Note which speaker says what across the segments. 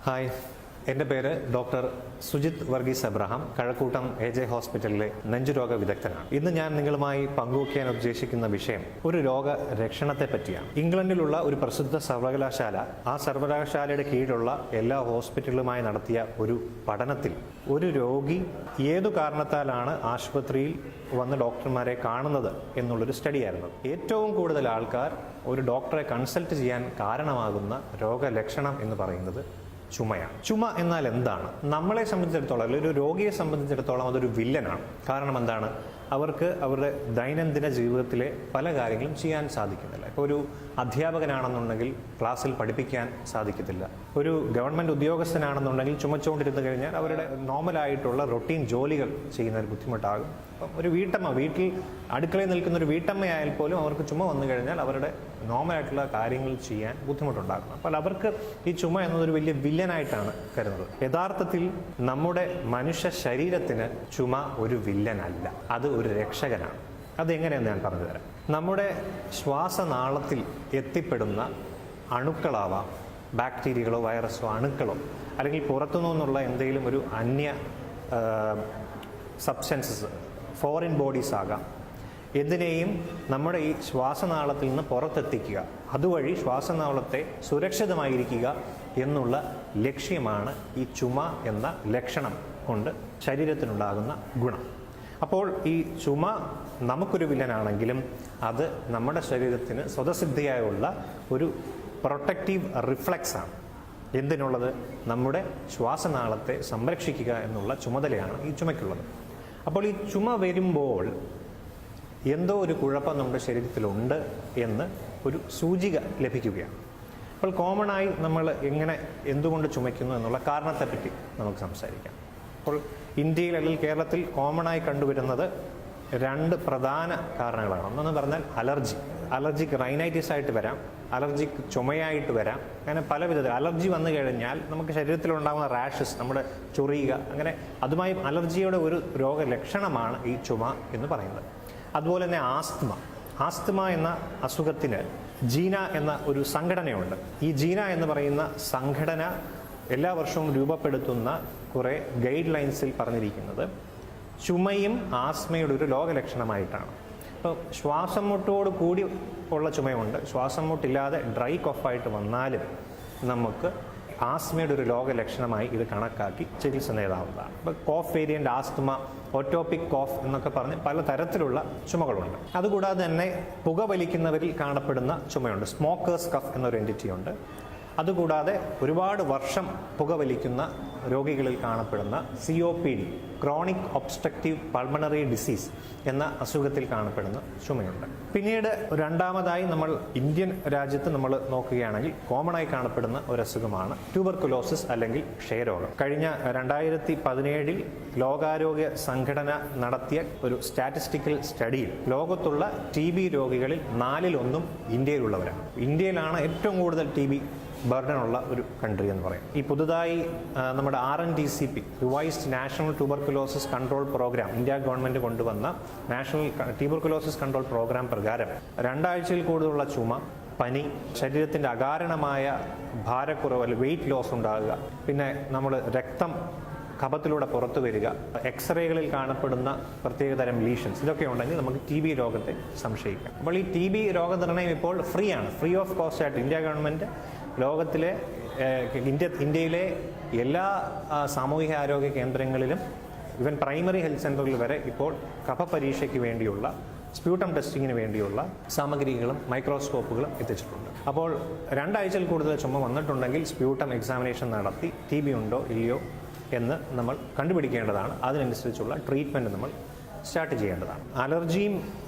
Speaker 1: Hi, എൻ്റെ പേര് doctor Sujith Varghese Abraham. Kazhakkoottam AJ ഹോസ്പിറ്റലിലെ നെഞ്ചുരോഗ വിദഗ്ധനാണ്. ഇന്ന് ഞാൻ നിങ്ങളുമായി പങ്കുവയ്ക്കാൻ ഉദ്ദേശിക്കുന്ന വിഷയം ഒരു രോഗരക്ഷണത്തെ പറ്റിയാണ്. ഇംഗ്ലണ്ടിലുള്ള ഒരു പ്രസിദ്ധ സർവകലാശാല, ആ സർവകലാശാലയുടെ കീഴിലുള്ള എല്ലാ ഹോസ്പിറ്റലുകളുമായി നടത്തിയ ഒരു പഠനത്തിൽ ഒരു രോഗി ഏതു കാരണത്താലാണ് ആശുപത്രിയിൽ വന്ന് ഡോക്ടർമാരെ കാണുന്നത് എന്നുള്ളൊരു സ്റ്റഡിയായിരുന്നു. ഏറ്റവും കൂടുതൽ ആൾക്കാർ ഒരു ഡോക്ടറെ കൺസൾട്ട് ചെയ്യാൻ കാരണമാകുന്ന രോഗലക്ഷണം എന്ന് പറയുന്നത് ചുമയാണ്. ചുമ എന്നാൽ എന്താണ്? നമ്മളെ സംബന്ധിച്ചിടത്തോളം, അല്ലെങ്കിൽ ഒരു രോഗിയെ സംബന്ധിച്ചിടത്തോളം അതൊരു വില്ലനാണ്. കാരണം എന്താണ്? അവർക്ക് അവരുടെ ദൈനംദിന ജീവിതത്തിലെ പല കാര്യങ്ങളും ചെയ്യാൻ സാധിക്കുന്നില്ല. ഇപ്പോൾ ഒരു അധ്യാപകനാണെന്നുണ്ടെങ്കിൽ ക്ലാസ്സിൽ പഠിപ്പിക്കാൻ സാധിക്കത്തില്ല. ഒരു ഗവൺമെൻറ് ഉദ്യോഗസ്ഥനാണെന്നുണ്ടെങ്കിൽ ചുമച്ചുകൊണ്ടിരുന്നു കഴിഞ്ഞാൽ അവരുടെ നോർമലായിട്ടുള്ള റൊട്ടീൻ ജോലികൾ ചെയ്യുന്നതിൽ ബുദ്ധിമുട്ടാകും. അപ്പം ഒരു വീട്ടമ്മ, വീട്ടിൽ അടുക്കളയിൽ നിൽക്കുന്ന ഒരു വീട്ടമ്മയായാൽ പോലും അവർക്ക് ചുമ വന്നു കഴിഞ്ഞാൽ അവരുടെ നോർമലായിട്ടുള്ള കാര്യങ്ങൾ ചെയ്യാൻ ബുദ്ധിമുട്ടുണ്ടാകും. അപ്പോൾ അവർക്ക് ഈ ചുമ എന്നതൊരു വലിയ വില്ലനായിട്ടാണ് കരുതുന്നത്. യഥാർത്ഥത്തിൽ നമ്മുടെ മനുഷ്യ ശരീരത്തിന് ചുമ ഒരു വില്ലനല്ല, അത് ഒരു രക്ഷകനാണ്. അതെങ്ങനെയെന്ന് ഞാൻ പറഞ്ഞു തരാം. നമ്മുടെ ശ്വാസനാളത്തിൽ എത്തിപ്പെടുന്ന അണുക്കളാവാം, ബാക്ടീരിയകളോ വൈറസോ അണുക്കളോ, അല്ലെങ്കിൽ പുറത്തുനിന്നുള്ള എന്തെങ്കിലും ഒരു അന്യ സബ്സ്റ്റൻസസ്, ഫോറിൻ ബോഡീസ് ആകാം, എന്തിനേയും നമ്മുടെ ഈ ശ്വാസനാളത്തിൽ നിന്ന് പുറത്തെത്തിക്കുക, അതുവഴി ശ്വാസനാളത്തെ സുരക്ഷിതമായിരിക്കുക എന്നുള്ള ലക്ഷ്യമാണ് ഈ ചുമ എന്ന ലക്ഷണം കൊണ്ട് ശരീരത്തിനുണ്ടാകുന്ന ഗുണം. അപ്പോൾ ഈ ചുമ നമുക്കൊരു വില്ലനാണെങ്കിലും അത് നമ്മുടെ ശരീരത്തിന് സ്വതസിദ്ധയായുള്ള ഒരു പ്രൊട്ടക്റ്റീവ് റിഫ്ലെക്സ് ആണ്. എന്തിനുള്ളത്? നമ്മുടെ ശ്വാസനാളത്തെ സംരക്ഷിക്കുക എന്നുള്ള ചുമതലയാണ് ഈ ചുമയ്ക്കുള്ളത്. അപ്പോൾ ഈ ചുമ വരുമ്പോൾ എന്തോ ഒരു കുഴപ്പം നമ്മുടെ ശരീരത്തിലുണ്ട് എന്ന് ഒരു സൂചിക ലഭിക്കുകയാണ്. അപ്പോൾ കോമണായി നമ്മൾ എന്തുകൊണ്ട് ചുമയ്ക്കുന്നു എന്നുള്ള കാരണത്തെപ്പറ്റി നമുക്ക് സംസാരിക്കാം. അപ്പോൾ ഇന്ത്യയിൽ അല്ലെങ്കിൽ കേരളത്തിൽ കോമണായി കണ്ടുവരുന്നത് രണ്ട് പ്രധാന കാരണങ്ങളാണ്. ഒന്നെന്ന് പറഞ്ഞാൽ അലർജിക്ക് റൈനൈറ്റിസ് ആയിട്ട് വരാം, അലർജിക്ക് ചുമയായിട്ട് വരാം. അങ്ങനെ പല വിധത്തിൽ അലർജി വന്നു കഴിഞ്ഞാൽ നമുക്ക് ശരീരത്തിലുണ്ടാകുന്ന റാഷസ്, നമ്മുടെ ചൊറിയുക, അങ്ങനെ അതുമായി അലർജിയുടെ ഒരു രോഗലക്ഷണമാണ് ഈ ചുമ എന്ന് പറയുന്നത്. അതുപോലെ തന്നെ ആസ്തമ എന്ന അസുഖത്തിന് ജീന എന്ന ഒരു സംഘടനയുണ്ട്. ഈ ജീന എന്ന് പറയുന്ന സംഘടന എല്ലാ വർഷവും രൂപപ്പെടുത്തുന്ന കുറേ ഗൈഡ് ലൈൻസിൽ പറഞ്ഞിരിക്കുന്നത് ചുമയും ആസ്മയുടെ ഒരു രോഗലക്ഷണമായിട്ടാണ്. ഇപ്പോൾ ശ്വാസം മുട്ടോട് കൂടി ഉള്ള ചുമയുണ്ട്, ശ്വാസം മുട്ടില്ലാതെ ഡ്രൈ കോഫായിട്ട് വന്നാലും നമുക്ക് ആസ്മയുടെ ഒരു രോഗലക്ഷണമായി ഇത് കണക്കാക്കി ചികിത്സ നേടാവുന്നതാണ്. ഇപ്പോൾ കോഫ് വേരിയൻ്റ് ആസ്തമ, ഓട്ടോപിക് കോഫ് എന്നൊക്കെ പറഞ്ഞ് പല തരത്തിലുള്ള ചുമകളുണ്ട്. അതുകൂടാതെ തന്നെ പുകവലിക്കുന്നവരിൽ കാണപ്പെടുന്ന ചുമയുണ്ട്, സ്മോക്കേഴ്സ് കഫ് എന്നൊരു എൻറ്റിറ്റി ഉണ്ട്. അതുകൂടാതെ ഒരുപാട് വർഷം പുകവലിക്കുന്ന രോഗികളിൽ കാണപ്പെടുന്ന COPD, chronic obstructive pulmonary disease എന്ന അസുഖത്തിൽ കാണപ്പെടുന്ന ചുമയുണ്ട്. പിന്നീട് രണ്ടാമതായി നമ്മൾ ഇന്ത്യൻ രാജ്യത്ത് നമ്മൾ നോക്കുകയാണെങ്കിൽ കോമണായി കാണപ്പെടുന്ന ഒരു അസുഖമാണ് ട്യൂബർകുലോസിസ് അല്ലെങ്കിൽ ക്ഷയരോഗം. കഴിഞ്ഞ 2017 ലോകാരോഗ്യ സംഘടന നടത്തിയ ഒരു സ്റ്റാറ്റിസ്റ്റിക്കൽ സ്റ്റഡിയിൽ ലോകത്തുള്ള TB രോഗികളിൽ 4-1 ഇന്ത്യയിലുള്ളവരാണ്. ഇന്ത്യയിലാണ് ഏറ്റവും കൂടുതൽ TB ബർഡൻ ഉള്ള ഒരു കൺട്രി എന്ന് പറയും. ഈ പുതുതായി നമ്മുടെ RNTCP, revised national tuberculosis control programme, India government കൊണ്ടുവന്ന നാഷണൽ ട്യൂബർകുലോസിസ് കൺട്രോൾ പ്രോഗ്രാം പ്രകാരം 2 ആഴ്ചയിൽ കൂടുതലുള്ള ചുമ, പനി, ശരീരത്തിൻ്റെ അകാരണമായ ഭാരക്കുറവ് അല്ലെങ്കിൽ വെയിറ്റ് ലോസ് ഉണ്ടാകുക, പിന്നെ നമ്മൾ രക്തം കഫത്തിലൂടെ പുറത്തു വരിക, എക്സ്റേകളിൽ കാണപ്പെടുന്ന പ്രത്യേകതരം ലീഷൻസ്, ഇതൊക്കെ ഉണ്ടെങ്കിൽ നമുക്ക് TB രോഗത്തെ സംശയിക്കാം. അപ്പോൾ ഈ TB രോഗനിർണയം ഇപ്പോൾ ഫ്രീ ഓഫ് കോസ്റ്റ് ആയിട്ട് ഇന്ത്യ ഗവൺമെൻറ് ലോകത്തിലെ ഇന്ത്യയിലെ എല്ലാ സാമൂഹിക ആരോഗ്യ കേന്ദ്രങ്ങളിലും, ഈവൻ പ്രൈമറി ഹെൽത്ത് സെൻ്ററുകളിൽ വരെ ഇപ്പോൾ കഫ പരീക്ഷയ്ക്ക് വേണ്ടിയുള്ള, സ്പ്യൂട്ടം ടെസ്റ്റിങ്ങിന് വേണ്ടിയുള്ള സാമഗ്രികളും മൈക്രോസ്കോപ്പുകളും എത്തിച്ചിട്ടുണ്ട്. അപ്പോൾ 2 ആഴ്ചയിൽ കൂടുതൽ ചുമ വന്നിട്ടുണ്ടെങ്കിൽ സ്പ്യൂട്ടം എക്സാമിനേഷൻ നടത്തി TB ഉണ്ടോ ഇല്ലയോ എന്ന് നമ്മൾ കണ്ടുപിടിക്കേണ്ടതാണ്. അതിനനുസരിച്ചുള്ള ട്രീറ്റ്മെൻറ്റ് നമ്മൾ സ്റ്റാർട്ട് ചെയ്യേണ്ടതാണ്. അലർജിയും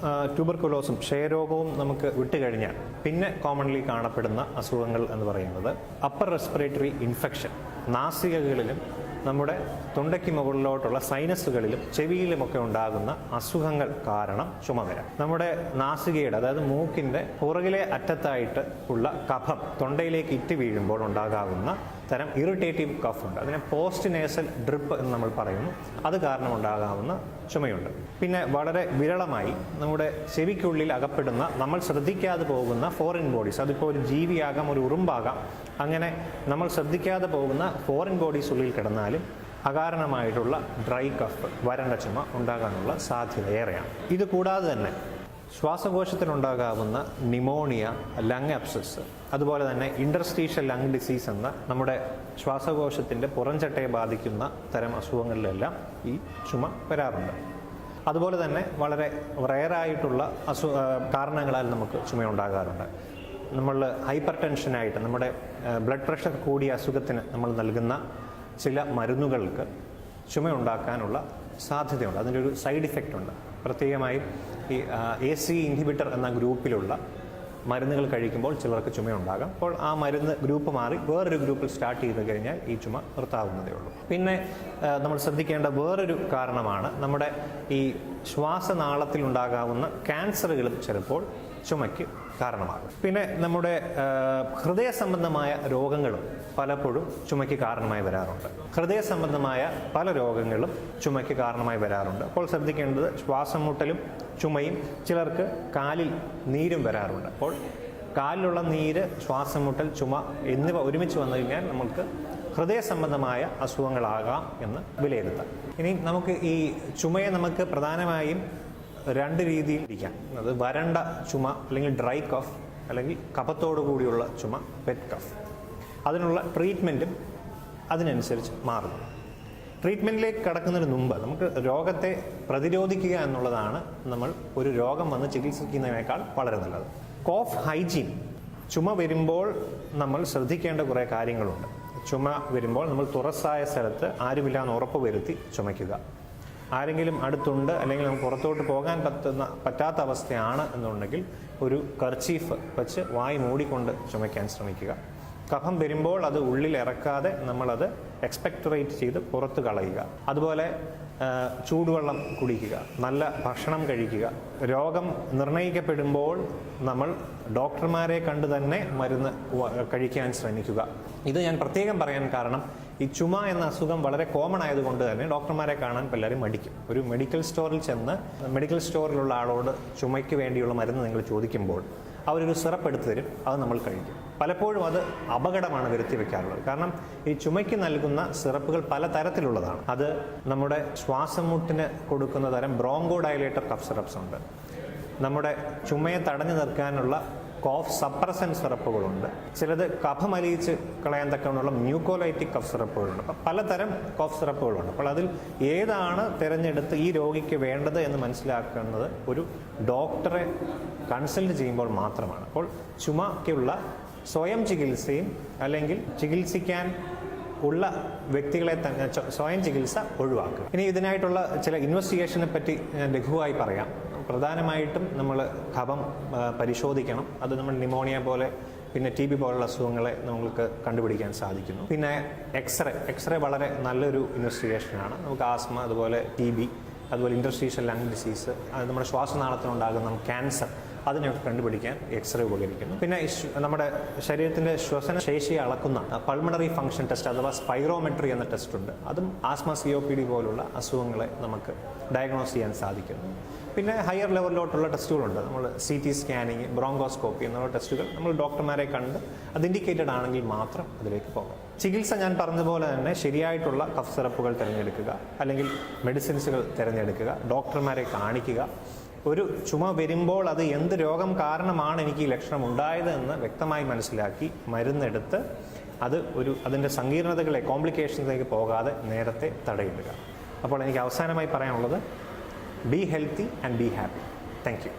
Speaker 1: ട്യൂബർകുലോസും ക്ഷയരോഗവും നമുക്ക് വിട്ടുകഴിഞ്ഞാൽ പിന്നെ കോമൺലി കാണപ്പെടുന്ന അസുഖങ്ങൾ എന്ന് പറയുന്നത് അപ്പർ റെസ്പിറേറ്ററി ഇൻഫെക്ഷൻ, നാസികകളിലും നമ്മുടെ തൊണ്ടയ്ക്ക് മുകളിലോട്ടുള്ള സൈനസുകളിലും ചെവിയിലുമൊക്കെ ഉണ്ടാകുന്ന അസുഖങ്ങൾ കാരണം ചുമ വരാം. നമ്മുടെ നാസികയുടെ, അതായത് മൂക്കിൻ്റെ പുറകിലെ അറ്റത്തായിട്ട് ഉള്ള കഫം തൊണ്ടയിലേക്ക് ഇറ്റ് വീഴുമ്പോൾ ഉണ്ടാകാവുന്ന തരം ഇറിറ്റേറ്റീവ് കഫ് ഉണ്ട്. അതിനെ പോസ്റ്റ് നേസൽ ഡ്രിപ്പ് എന്ന് നമ്മൾ പറയുന്നു. അത് കാരണം ഉണ്ടാകാവുന്ന ചുമയുണ്ട്. പിന്നെ വളരെ വിരളമായി നമ്മുടെ ചെവിക്കുള്ളിൽ അകപ്പെടുന്ന, നമ്മൾ ശ്രദ്ധിക്കാതെ പോകുന്ന ഫോറിൻ ബോഡീസ്, അതിപ്പോൾ ഒരു ജീവിയാകാം, ഒരു ഉറുമ്പാകാം, അങ്ങനെ നമ്മൾ ശ്രദ്ധിക്കാതെ പോകുന്ന ഫോറിൻ ബോഡീസ് ഉള്ളിൽ കിടന്നാലും അകാരണമായിട്ടുള്ള ഡ്രൈ കഫ്, വരണ്ട ചുമ ഉണ്ടാകാനുള്ള സാധ്യത ഏറെയാണ്. ഇത് കൂടാതെ തന്നെ ശ്വാസകോശത്തിനുണ്ടാകാവുന്ന നിമോണിയ, ലങ് അബ്സസ്, അതുപോലെ തന്നെ ഇൻറ്റർസ്റ്റീഷ്യൽ ലങ് ഡിസീസ് എന്ന നമ്മുടെ ശ്വാസകോശത്തിൻ്റെ പുറംചട്ടയെ ബാധിക്കുന്ന തരം അസുഖങ്ങളിലെല്ലാം ഈ ചുമ വരാറുണ്ട്. അതുപോലെ തന്നെ വളരെ റെയറായിട്ടുള്ള കാരണങ്ങളാൽ നമുക്ക് ചുമയുണ്ടാകാറുണ്ട്. നമ്മൾ ഹൈപ്പർ ടെൻഷനായിട്ട് നമ്മുടെ ബ്ലഡ് പ്രഷർ കൂടിയ അസുഖത്തിന് നമ്മൾ നൽകുന്ന ചില മരുന്നുകൾക്ക് ചുമയുണ്ടാക്കാനുള്ള സാധ്യതയുണ്ട്. അതിൻ്റെ ഒരു സൈഡ് ഇഫക്റ്റ് ഉണ്ട്. പ്രത്യേകമായും ഈ AC ഇൻഹിബിറ്റർ എന്ന ഗ്രൂപ്പിലുള്ള മരുന്നുകൾ കഴിക്കുമ്പോൾ ചിലർക്ക് ചുമയുണ്ടാകാം. അപ്പോൾ ആ മരുന്ന് ഗ്രൂപ്പ് മാറി വേറൊരു ഗ്രൂപ്പിൽ സ്റ്റാർട്ട് ചെയ്ത് കഴിഞ്ഞാൽ ഈ ചുമ നിർത്താവുന്നതേ ഉള്ളൂ. പിന്നെ നമ്മൾ ശ്രദ്ധിക്കേണ്ട വേറൊരു കാരണമാണ് നമ്മുടെ ഈ ശ്വാസനാളത്തിൽ ഉണ്ടാകാവുന്ന ക്യാൻസറുകളും ചിലപ്പോൾ ചുമയ്ക്ക് കാരണമാകും. പിന്നെ നമ്മുടെ ഹൃദയ സംബന്ധമായ രോഗങ്ങളും പലപ്പോഴും ചുമയ്ക്ക് കാരണമായി വരാറുണ്ട്. ഹൃദയ സംബന്ധമായ പല രോഗങ്ങളും ചുമയ്ക്ക് കാരണമായി വരാറുണ്ട്. അപ്പോൾ ശ്രദ്ധിക്കേണ്ടത് ശ്വാസം മുട്ടലും ചുമയും, ചിലർക്ക് കാലിൽ നീരും വരാറുണ്ട്. അപ്പോൾ കാലിലുള്ള നീര്, ശ്വാസം മുട്ടൽ, ചുമ എന്നിവ ഒരുമിച്ച് വന്നു കഴിഞ്ഞാൽ നമുക്ക് ഹൃദയ സംബന്ധമായ അസുഖങ്ങളാകാം എന്ന് വിലയിരുത്താം. ഇനി നമുക്ക് ഈ ചുമയെ നമുക്ക് പ്രധാനമായും രണ്ട് രീതിയിൽ ഇരിക്കാം. അത് വരണ്ട ചുമ അല്ലെങ്കിൽ ഡ്രൈ കഫ്, അല്ലെങ്കിൽ കഫത്തോടു കൂടിയുള്ള ചുമ വെറ്റ് കഫ്. അതിനുള്ള ട്രീറ്റ്മെൻറ്റും അതിനനുസരിച്ച് മാറുന്നു. ട്രീറ്റ്മെൻറ്റിലേക്ക് കടക്കുന്നതിന് മുമ്പ് നമുക്ക് രോഗത്തെ പ്രതിരോധിക്കുക എന്നുള്ളതാണ് നമ്മൾ ഒരു രോഗം വന്ന് ചികിത്സിക്കുന്നതിനേക്കാൾ വളരെ നല്ലത്. കോഫ് ഹൈജീൻ, ചുമ വരുമ്പോൾ നമ്മൾ ശ്രദ്ധിക്കേണ്ട കുറേ കാര്യങ്ങളുണ്ട്. ചുമ വരുമ്പോൾ നമ്മൾ തുറസായ സ്ഥലത്ത് ആരുമില്ലാന്ന് ഉറപ്പ് വരുത്തി ചുമയ്ക്കുക. ആരെങ്കിലും അടുത്തുണ്ട് അല്ലെങ്കിൽ നമുക്ക് പുറത്തോട്ട് പോകാൻ പറ്റാത്ത അവസ്ഥയാണ് എന്നുണ്ടെങ്കിൽ ഒരു കർച്ചീഫ് വെച്ച് വായി മൂടിക്കൊണ്ട് ചുമയ്ക്കാൻ ശ്രമിക്കുക. കഫം വരുമ്പോൾ അത് ഉള്ളിൽ ഇറക്കാതെ നമ്മളത് എക്സ്പെക്ടറേറ്റ് ചെയ്ത് പുറത്ത് കളയുക. അതുപോലെ ചൂടുവെള്ളം കുടിക്കുക, നല്ല ഭക്ഷണം കഴിക്കുക. രോഗം നിർണയിക്കപ്പെടുമ്പോൾ നമ്മൾ ഡോക്ടർമാരെ കണ്ട് തന്നെ മരുന്ന് കഴിക്കാൻ ശ്രമിക്കുക. ഇത് ഞാൻ പ്രത്യേകം പറയാൻ കാരണം ഈ ചുമ എന്ന അസുഖം വളരെ കോമൺ ആയതുകൊണ്ട് തന്നെ ഡോക്ടർമാരെ കാണാൻ പലരും മടിക്കും. ഒരു മെഡിക്കൽ സ്റ്റോറിൽ ചെന്ന് മെഡിക്കൽ സ്റ്റോറിലുള്ള ആളോട് ചുമയ്ക്ക് വേണ്ടിയുള്ള മരുന്ന് നിങ്ങൾ ചോദിക്കുമ്പോൾ അവരൊരു സിറപ്പ് എടുത്തു തരും, അത് നമ്മൾ കഴിക്കും. പലപ്പോഴും അത് അപകടമാണ് വരുത്തി വെക്കാറുള്ളത്. കാരണം ഈ ചുമയ്ക്ക് നൽകുന്ന സിറപ്പുകൾ പല തരത്തിലുള്ളതാണ്. അത് നമ്മുടെ ശ്വാസം മുട്ടിന് കൊടുക്കുന്ന തരം ബ്രോങ്കോ ഡയലേറ്റർ കഫ് സിറപ്സ് ഉണ്ട്. നമ്മുടെ ചുമയെ തടഞ്ഞു നിർത്താനുള്ള കോഫ് സപ്രസൻ സിറപ്പുകളുണ്ട്. ചിലത് കഫമലിയിച്ച് കളയാൻ തക്കമുള്ള മ്യൂക്കോലൈറ്റിക് കഫ് സിറപ്പുകളുണ്ട്. അപ്പം പലതരം കോഫ് സിറപ്പുകളുണ്ട്. അപ്പോൾ അതിൽ ഏതാണ് തിരഞ്ഞെടുത്ത് ഈ രോഗിക്ക് വേണ്ടത് എന്ന് മനസ്സിലാക്കുന്നത് ഒരു ഡോക്ടറെ കൺസൾട്ട് ചെയ്യുമ്പോൾ മാത്രമാണ്. അപ്പോൾ ചുമയ്ക്കുള്ള സ്വയം ചികിത്സയും അല്ലെങ്കിൽ ചികിത്സിക്കാൻ ഉള്ള വ്യക്തികളെ തന്നെ സ്വയം ചികിത്സ ഒഴിവാക്കുക. ഇനി ഇതിനായിട്ടുള്ള ചില ഇൻവെസ്റ്റിഗേഷനെ പറ്റി ഞാൻ ലഘുവായി പറയാം. പ്രധാനമായിട്ടും നമ്മൾ കഫം പരിശോധിക്കണം. അത് നമ്മൾ നിമോണിയ പോലെ പിന്നെ TB പോലുള്ള അസുഖങ്ങളെ നമുക്ക് കണ്ടുപിടിക്കാൻ സാധിക്കുന്നു. പിന്നെ എക്സ്റേ വളരെ നല്ലൊരു ഇൻവെസ്റ്റിഗേഷനാണ്. നമുക്ക് ആസ്മ, അതുപോലെ TB, അതുപോലെ ഇൻറ്റർസ്റ്റീഷ്യൽ ലങ് ഡിസീസ്, അത് നമ്മുടെ ശ്വാസനാളത്തിനുണ്ടാകുന്ന ക്യാൻസർ, അതിനെയൊക്കെ കണ്ടുപിടിക്കാൻ എക്സ്റേ ഉപകരിക്കുന്നു. പിന്നെ നമ്മുടെ ശരീരത്തിൻ്റെ ശ്വസന ശേഷിയെ അളക്കുന്ന പൾമണറി ഫംഗ്ഷൻ ടെസ്റ്റ് അഥവാ സ്പൈറോമെട്രി എന്ന ടെസ്റ്റ് ഉണ്ട്. അതും ആസ്മ, COPD പോലുള്ള അസുഖങ്ങളെ നമുക്ക് ഡയഗ്നോസ് ചെയ്യാൻ സാധിക്കുന്നു. പിന്നെ ഹയർ ലെവലിലോട്ടുള്ള ടെസ്റ്റുകളുണ്ട്. നമ്മൾ CT സ്കാനിങ്, ബ്രോങ്കോസ്കോപ്പി എന്നുള്ള ടെസ്റ്റുകൾ നമ്മൾ ഡോക്ടർമാരെ കണ്ട് അത് ഇൻഡിക്കേറ്റഡ് ആണെങ്കിൽ മാത്രം അതിലേക്ക് പോകാം. ചികിത്സ ഞാൻ പറഞ്ഞതുപോലെ തന്നെ ശരിയായിട്ടുള്ള കഫ് സിറപ്പുകൾ തിരഞ്ഞെടുക്കുക, അല്ലെങ്കിൽ മെഡിസിൻസുകൾ തിരഞ്ഞെടുക്കുക, ഡോക്ടർമാരെ കാണിക്കുക. ഒരു ചുമ വരുമ്പോൾ അത് എന്ത് രോഗം കാരണമാണ് എനിക്ക് ഈ ലക്ഷണം ഉണ്ടായത് എന്ന് വ്യക്തമായി മനസ്സിലാക്കി മരുന്നെടുത്ത് അത് അതിൻ്റെ സങ്കീർണതകളെ, കോംപ്ലിക്കേഷൻസിലേക്ക് പോകാതെ നേരത്തെ തടയിടുക. അപ്പോൾ എനിക്ക് അവസാനമായി പറയാനുള്ളത്, be healthy and be happy. Thank you.